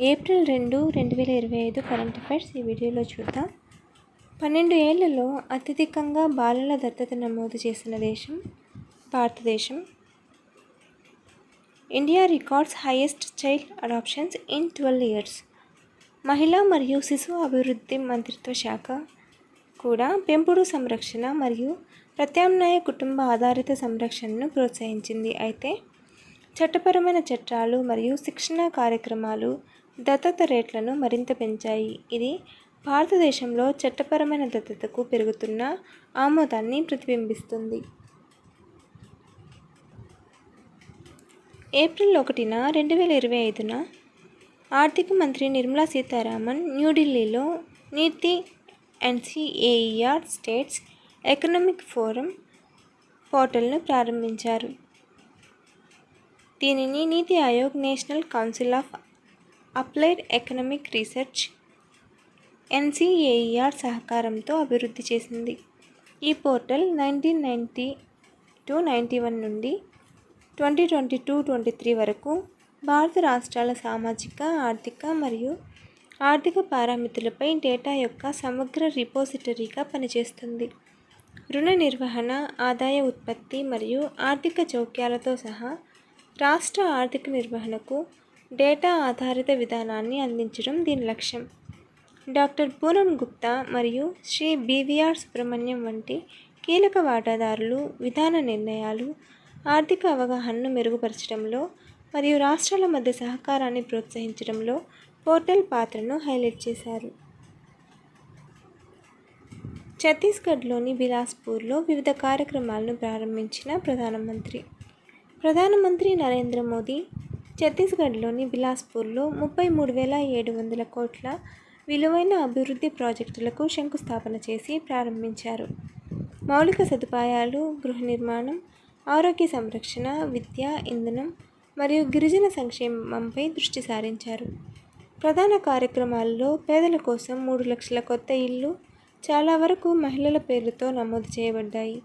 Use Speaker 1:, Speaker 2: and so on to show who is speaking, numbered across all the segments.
Speaker 1: April 2, 2025 current affairs ఈ వీడియోలో చూద్దాం. 12 ఏళ్లలో అత్యధికంగా బాలల దత్తత నమోదు చేసిన దేశం భారతదేశం. India records highest child adoptions in 12 years. మహిళా మరియు శిశు అభివృద్ధి మంత్రిత్వ శాఖ కూడా పెంపుడు సంరక్షణ మరియు ప్రత్యామ్నాయ కుటుంబ ఆధారిత సంరక్షణను ప్రోత్సహించింది. అయితే చట్టపరమైన చట్టాలు మరియు శిక్షణ కార్యక్రమాలు దత్తత రేట్లను మరింత పెంచాయి. ఇది భారతదేశంలో చట్టపరమైన దత్తతకు పెరుగుతున్న ఆమోదాన్ని ప్రతిబింబిస్తుంది. ఏప్రిల్ 1, 2025న ఆర్థిక మంత్రి నిర్మలా సీతారామన్ న్యూఢిల్లీలో నీతి ఎన్సీఏఈఆర్ స్టేట్స్ ఎకనామిక్ ఫోరం పోర్టల్ను ప్రారంభించారు. దీనిని నీతి Aayog, national council of applied economic research NCAER సహకారంతో అభివృద్ధి చేసింది. ఈ పోర్టల్ 1990-91 నుండి 2022-23 వరకు భారత రాష్ట్రాల సామాజిక, ఆర్థిక మరియు ఆర్థిక పారామితులపై డేటా యొక్క సమగ్ర రిపోజిటరీగా పనిచేస్తుంది. రుణ నిర్వహణ, ఆదాయ ఉత్పత్తి మరియు ఆర్థిక జోక్యాలతో సహా రాష్ట్ర ఆర్థిక నిర్వహణకు డేటా ఆధారిత విధానాన్ని అందించడం దీని లక్ష్యం. డాక్టర్ పూనం గుప్తా మరియు శ్రీ బీవీఆర్ సుబ్రహ్మణ్యం వంటి కీలక వాటాదారులు విధాన నిర్ణయాలు, ఆర్థిక అవగాహనను మెరుగుపరచడంలో మరియు రాష్ట్రాల మధ్య సహకారాన్ని ప్రోత్సహించడంలో పోర్టల్ పాత్రను హైలైట్ చేశారు. ఛత్తీస్గఢ్లోని బిలాస్పూర్లో వివిధ కార్యక్రమాలను ప్రారంభించిన ప్రధానమంత్రి నరేంద్ర మోదీ ఛత్తీస్గఢ్లోని బిలాస్పూర్లో 33,700 కోట్ల విలువైన అభివృద్ధి ప్రాజెక్టులకు శంకుస్థాపన చేసి ప్రారంభించారు. మౌలిక సదుపాయాలు, గృహ నిర్మాణం, ఆరోగ్య సంరక్షణ, విద్య, ఇంధనం మరియు గిరిజన సంక్షేమంపై దృష్టి సారించారు. ప్రధాన కార్యక్రమాల్లో పేదల కోసం 3 లక్షల కొత్త ఇళ్లు, చాలా వరకు మహిళల పేర్లతో నమోదు చేయబడ్డాయి.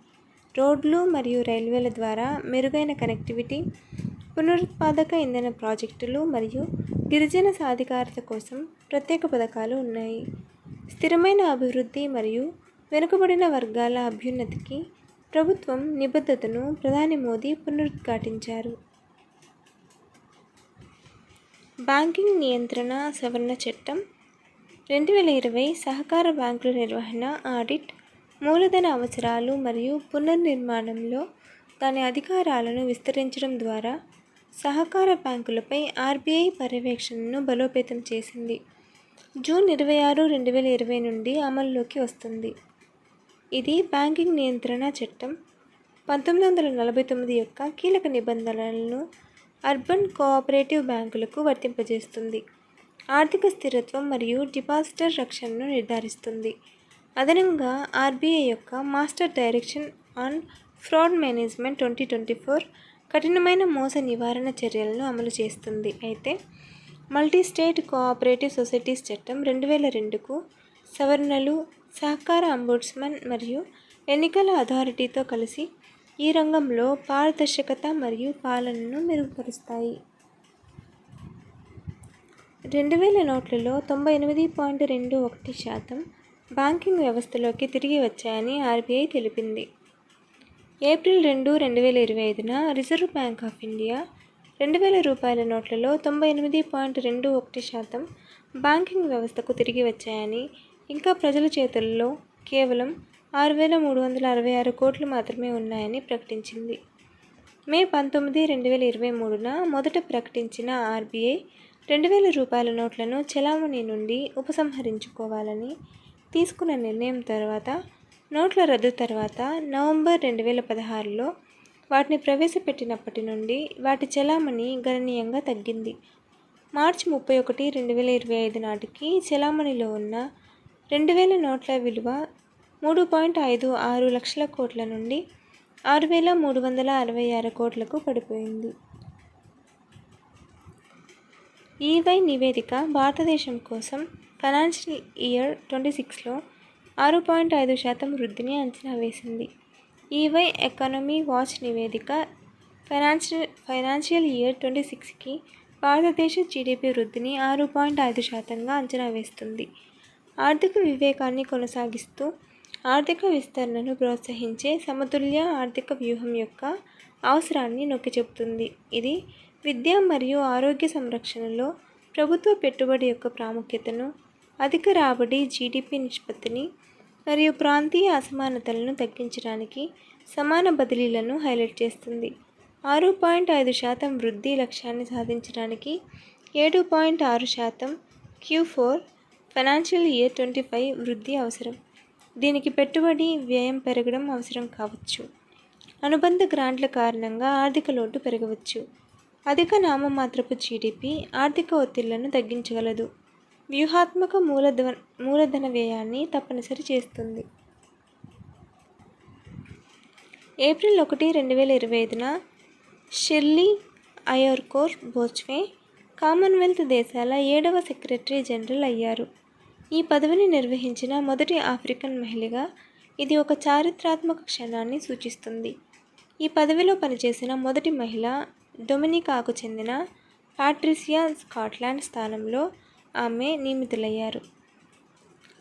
Speaker 1: రోడ్లు మరియు రైల్వేల ద్వారా మెరుగైన కనెక్టివిటీ, పునరుత్పాదక ఇంధన ప్రాజెక్టులు మరియు గిరిజన సాధికారత కోసం ప్రత్యేక పథకాలు ఉన్నాయి. స్థిరమైన అభివృద్ధి మరియు వెనుకబడిన వర్గాల అభ్యున్నతికి ప్రభుత్వం నిబద్ధతను ప్రధాని మోదీ పునరుద్ఘాటించారు. బ్యాంకింగ్ నియంత్రణ సవరణ చట్టం 2020 సహకార బ్యాంకుల నిర్వహణ, ఆడిట్, మూలధన అవసరాలు మరియు పునర్నిర్మాణంలో దాని అధికారాలను విస్తరించడం ద్వారా సహకార బ్యాంకులపై ఆర్బీఐ పర్యవేక్షణను బలోపేతం చేసింది. జూన్ 26, 2020 నుండి అమల్లోకి వస్తుంది. ఇది బ్యాంకింగ్ నియంత్రణ చట్టం 1949 యొక్క కీలక నిబంధనలను అర్బన్ కోఆపరేటివ్ బ్యాంకులకు వర్తింపజేస్తుంది. ఆర్థిక స్థిరత్వం మరియు డిపాజిటర్ రక్షణను నిర్ధారిస్తుంది. అదనంగా ఆర్బీఐ యొక్క master direction on fraud management 2024 కఠినమైన మోస నివారణ చర్యలను అమలు చేస్తుంది. అయితే మల్టీ స్టేట్ కోఆపరేటివ్ సొసైటీస్ చట్టం 2002కు సవరణలు సహకార అంబుడ్స్మన్ మరియు ఎన్నికల అథారిటీతో కలిసి ఈ రంగంలో పారదర్శకత మరియు పాలనను మెరుగుపరుస్తాయి. 2000 నోట్లలో 98.21% బ్యాంకింగ్ వ్యవస్థలోకి తిరిగి వచ్చాయని ఆర్బీఐ తెలిపింది. ఏప్రిల్ 2, 2025న రిజర్వ్ బ్యాంక్ ఆఫ్ ఇండియా 2000 రూపాయల నోట్లలో 98.21% బ్యాంకింగ్ వ్యవస్థకు తిరిగి వచ్చాయని, ఇంకా ప్రజల చేతుల్లో కేవలం 6,366 కోట్లు మాత్రమే ఉన్నాయని ప్రకటించింది. మే 19, 2023న మొదట ప్రకటించిన ఆర్బీఐ 2000 రూపాయల నోట్లను చెలామణి నుండి ఉపసంహరించుకోవాలని తీసుకున్న నిర్ణయం తర్వాత నోట్ల రద్దు తర్వాత నవంబర్ 2016లో వాటిని ప్రవేశపెట్టినప్పటి నుండి వాటి చెలామణి గణనీయంగా తగ్గింది. మార్చి 31, 2025 నాటికి చెలామణిలో ఉన్న 2000 నోట్ల విలువ 3.56 లక్షల కోట్ల నుండి 6,366 కోట్లకు పడిపోయింది. ఈవై నివేదిక భారతదేశం కోసం ఫైనాన్షియల్ ఇయర్ 26లో 6.5% వృద్ధిని అంచనా వేసింది. ఈవై ఎకానమీ వాచ్ నివేదిక ఫైనాన్షియల్ ఇయర్ 26కి భారతదేశ జీడీపీ వృద్ధిని 6.5%గా అంచనా వేస్తుంది. ఆర్థిక వివేకాన్ని కొనసాగిస్తూ ఆర్థిక విస్తరణను ప్రోత్సహించే సమతుల్య ఆర్థిక వ్యూహం యొక్క అవసరాన్ని నొక్కి చెబుతుంది. ఇది విద్య మరియు ఆరోగ్య సంరక్షణలో ప్రభుత్వ పెట్టుబడి యొక్క ప్రాముఖ్యతను, అధిక రాబడి, జీడీపీ నిష్పత్తిని మరియు ప్రాంతీయ అసమానతలను తగ్గించడానికి సమాన బదిలీలను హైలైట్ చేస్తుంది. 6.5% వృద్ధి లక్ష్యాన్ని సాధించడానికి 7.6% Q4 ఫైనాన్షియల్ ఇయర్ 25 వృద్ధి అవసరం. దీనికి పెట్టుబడి వ్యయం పెరగడం అవసరం కావచ్చు. అనుబంధ గ్రాంట్ల కారణంగా ఆర్థిక లోటు పెరగవచ్చు. అధిక నామమాత్రపు జీడీపీ ఆర్థిక ఒత్తిళ్లను తగ్గించగలదు, వ్యూహాత్మక మూలధన వ్యయాన్ని తప్పనిసరి చేస్తుంది. ఏప్రిల్ 1, 2025న షిర్లీ అయోర్కోర్ బోచ్వే కామన్వెల్త్ దేశాల 7వ సెక్రటరీ జనరల్ అయ్యారు. ఈ పదవిని నిర్వహించిన మొదటి ఆఫ్రికన్ మహిళగా ఇది ఒక చారిత్రాత్మక క్షణాన్ని సూచిస్తుంది. ఈ పదవిలో పనిచేసిన మొదటి మహిళ డొమినికాకు చెందిన పాట్రిసియా స్కాట్లాండ్ స్థానంలో ఆమె నియమితులయ్యారు.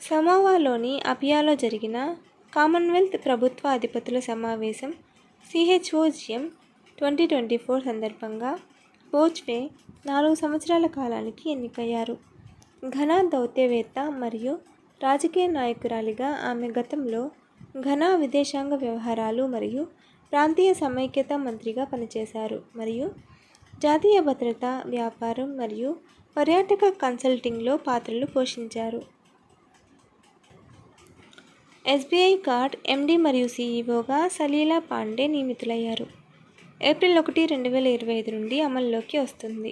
Speaker 1: సమోవాలోని అపియాలో జరిగిన కామన్వెల్త్ ప్రభుత్వ అధిపతుల సమావేశం CHOGM 2024 సందర్భంగా బోచ్వే 4 సంవత్సరాల కాలానికి ఎన్నికయ్యారు. ఘనా దౌత్యవేత్త మరియు రాజకీయ నాయకురాలిగా ఆమె గతంలో ఘనా విదేశాంగ వ్యవహారాలు మరియు ప్రాంతీయ సమైక్యత మంత్రిగా పనిచేశారు మరియు జాతీయ భద్రత, వ్యాపారం మరియు పర్యాటక కన్సల్టింగ్లో పాత్రలు పోషించారు. SBI కార్డ్ MD మరియు CEOగా సలీలా పాండే నియమితులయ్యారు. ఏప్రిల్ 1, 2025 నుండి అమల్లోకి వస్తుంది.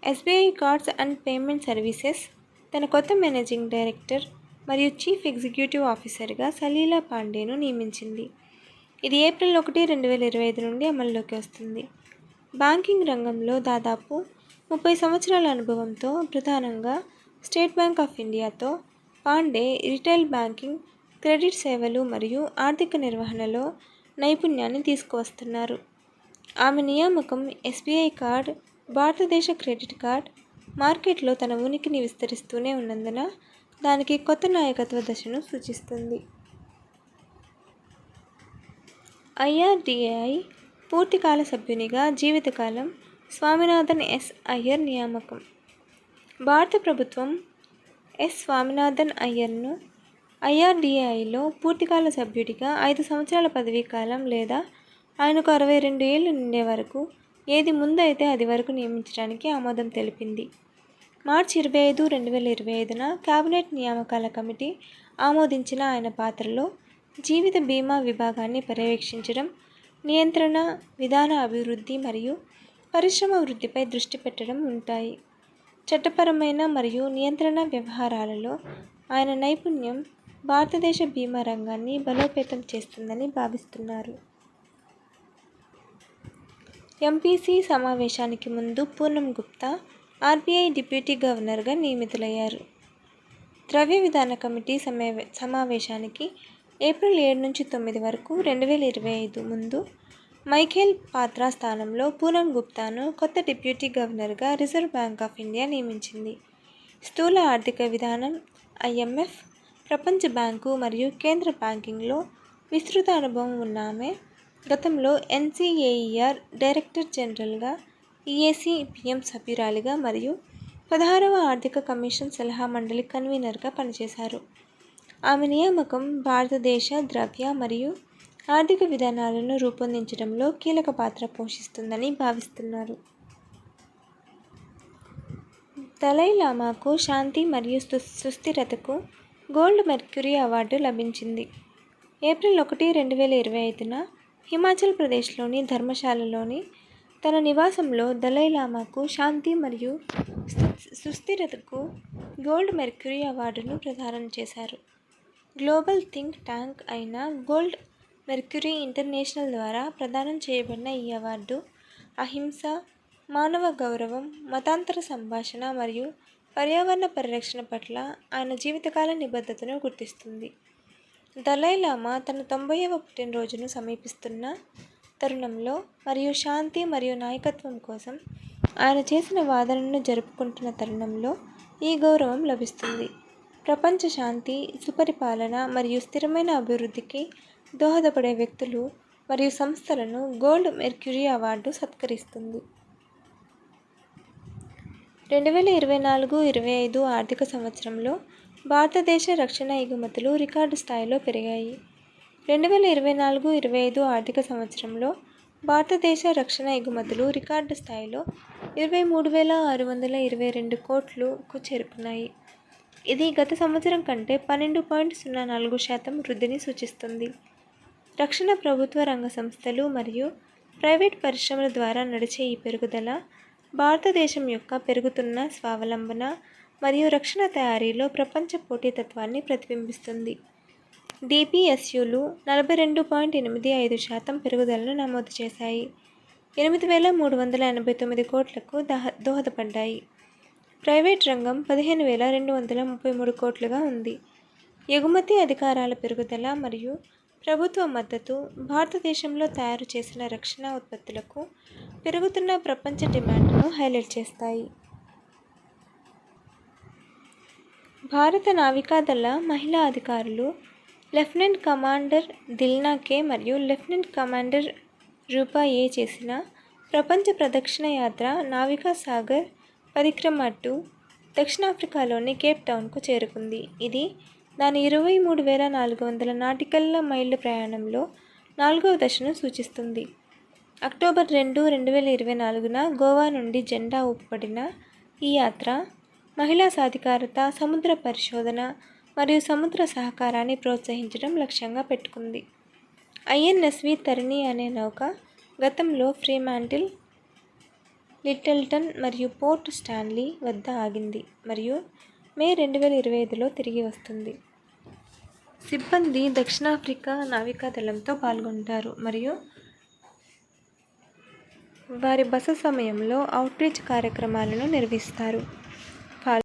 Speaker 1: SBI cards and payment services తన కొత్త మేనేజింగ్ డైరెక్టర్ మరియు చీఫ్ ఎగ్జిక్యూటివ్ ఆఫీసర్గా సలీలా పాండేను నియమించింది. ఇది ఏప్రిల్ 1, 2025 నుండి అమల్లోకి వస్తుంది. బ్యాంకింగ్ రంగంలో దాదాపు 30 సంవత్సరాల అనుభవంతో, ప్రధానంగా స్టేట్ బ్యాంక్ ఆఫ్ ఇండియాతో, పాండే రిటైల్ బ్యాంకింగ్, క్రెడిట్ సేవలు మరియు ఆర్థిక నిర్వహణలో నైపుణ్యాన్ని తీసుకువస్తున్నారు. ఆమె నియామకం SBI కార్డ్ భారతదేశ క్రెడిట్ కార్డ్ మార్కెట్లో తన ఉనికిని విస్తరిస్తూనే ఉన్నందున దానికి కొత్త నాయకత్వ దశను సూచిస్తుంది. IRDAI పూర్తికాల సభ్యునిగా జీవితకాలం స్వామినాథన్ S. అయ్యర్ నియామకం. భారత ప్రభుత్వం స్వామినాథన్ అయ్యర్ను IRDAIలో పూర్తికాల సభ్యుడిగా 5 సంవత్సరాల పదవీ కాలం లేదా ఆయనకు 62 ఏళ్లు నిండే వరకు, ఏది ముందైతే అది వరకు నియమించడానికి ఆమోదం తెలిపింది. మార్చి 25, 2025న కేబినెట్ నియామకాల కమిటీ ఆమోదించిన ఆయన పాత్రలో జీవిత బీమా విభాగాన్ని పర్యవేక్షించడం, నియంత్రణ, విధాన అభివృద్ధి మరియు పరిశ్రమ వృద్ధిపై దృష్టి పెట్టడం ఉంటాయి. చట్టపరమైన మరియు నియంత్రణ వ్యవహారాలలో ఆయన నైపుణ్యం భారతదేశ బీమా రంగాన్ని బలోపేతం చేస్తుందని భావిస్తున్నారు. MPC సమావేశానికి ముందు పూనం గుప్తా RBI డిప్యూటీ గవర్నర్గా నియమితులయ్యారు. ద్రవ్య విధాన కమిటీ సమావేశానికి ఏప్రిల్ 7 నుంచి 9 వరకు 2025 ముందు మైఖేల్ పాత్రా స్థానంలో పూనం గుప్తాను కొత్త డిప్యూటీ గవర్నర్గా రిజర్వ్ బ్యాంక్ ఆఫ్ ఇండియా నియమించింది. స్థూల ఆర్థిక విధానం, IMF, ప్రపంచ బ్యాంకు మరియు కేంద్ర బ్యాంకింగ్లో విస్తృత అనుభవం ఉన్న ఆమె గతంలో NCAER డైరెక్టర్ జనరల్గా, EAC-PM సభ్యురాలిగా మరియు 16వ ఆర్థిక కమిషన్ సలహా మండలి కన్వీనర్గా పనిచేశారు. ఆమె నియామకం భారతదేశ ద్రవ్య మరియు ఆర్థిక విధానాలను రూపొందించడంలో కీలక పాత్ర పోషిస్తుందని భావిస్తున్నారు. దలైలామాకు శాంతి మరియు సుస్థిరతకు గోల్డ్ మెర్క్యూరీ అవార్డు లభించింది. ఏప్రిల్ 1, 2025న హిమాచల్ ప్రదేశ్లోని ధర్మశాలలోని తన నివాసంలో దలైలామాకు శాంతి మరియు సుస్థిరతకు గోల్డ్ మెర్క్యూరీ అవార్డును ప్రదానం చేశారు. గ్లోబల్ థింక్ ట్యాంక్ అయిన గోల్డ్ మెర్క్యూరీ ఇంటర్నేషనల్ ద్వారా ప్రదానం చేయబడిన ఈ అవార్డు అహింస, మానవ గౌరవం, మతాంతర సంభాషణ మరియు పర్యావరణ పరిరక్షణ పట్ల ఆయన జీవితకాల నిబద్ధతను గుర్తిస్తుంది. దలైలామా తన 90వ పుట్టినరోజును సమీపిస్తున్న తరుణంలో మరియు శాంతి మరియు నాయకత్వం కోసం ఆయన చేసిన వాదనను జరుపుకుంటున్న తరుణంలో ఈ గౌరవం లభిస్తుంది. ప్రపంచ శాంతి, సుపరిపాలన మరియు స్థిరమైన అభివృద్ధికి దోహదపడే వ్యక్తులు మరియు సంస్థలను గోల్డ్ మెర్క్యూరీ అవార్డు సత్కరిస్తుంది. 2024-25 ఆర్థిక సంవత్సరంలో భారతదేశ రక్షణ ఎగుమతులు రికార్డు స్థాయిలో పెరిగాయి. 2024-25 ఆర్థిక సంవత్సరంలో భారతదేశ రక్షణ ఎగుమతులు రికార్డు స్థాయిలో 23,622 కోట్లకు చేరుకున్నాయి. ఇది గత సంవత్సరం కంటే 12.04% వృద్ధిని సూచిస్తుంది. రక్షణ ప్రభుత్వ రంగ సంస్థలు మరియు ప్రైవేట్ పరిశ్రమల ద్వారా నడిచే ఈ పెరుగుదల భారతదేశం యొక్క పెరుగుతున్న స్వావలంబన మరియు రక్షణ తయారీలో ప్రపంచ పోటీతత్వాన్ని ప్రతిబింబిస్తుంది. డిపిఎస్యులు 42.85% పెరుగుదలను నమోదు చేశాయి. 8,389 కోట్లకు దోహదపడ్డాయి. ప్రైవేట్ రంగం 15,233 కోట్లుగా ఉంది. ఎగుమతి అధికారాల పెరుగుదల మరియు ప్రభుత్వ మద్దతు భారతదేశంలో తయారు చేసిన రక్షణ ఉత్పత్తులకు పెరుగుతున్న ప్రపంచ డిమాండ్ను హైలైట్ చేస్తాయి. భారత నావికాదళ మహిళా అధికారులు లెఫ్టినెంట్ కమాండర్ దిల్నా కే మరియు లెఫ్టినెంట్ కమాండర్ రూపా ఏ చేసిన ప్రపంచ ప్రదక్షిణ యాత్ర నావికా సాగర్ పరిక్రమ 2 దక్షిణాఫ్రికాలోని కేప్ టౌన్కు చేరుకుంది. ఇది దాని 23,400 నాటికల్ మైళ్ళ ప్రయాణంలో 4వ దశను సూచిస్తుంది. అక్టోబర్ 2, 2024న గోవా నుండి జెండా ఊపబడిన ఈ యాత్ర మహిళా సాధికారత, సముద్ర పరిశోధన మరియు సముద్ర సహకారాన్ని ప్రోత్సహించడం లక్ష్యంగా పెట్టుకుంది. ఐఎన్ఎస్వి తరిణి అనే నౌక గతంలో ఫ్రీమాంటిల్, లిటిల్టన్ మరియు పోర్ట్ స్టాన్లీ వద్ద ఆగింది మరియు మే 2025లో తిరిగి వస్తుంది. సిబ్బంది దక్షిణాఫ్రికా నావికాదళంతో పాల్గొంటారు మరియు వారి బస సమయంలో అవుట్రీచ్ కార్యక్రమాలను నిర్వహిస్తారు.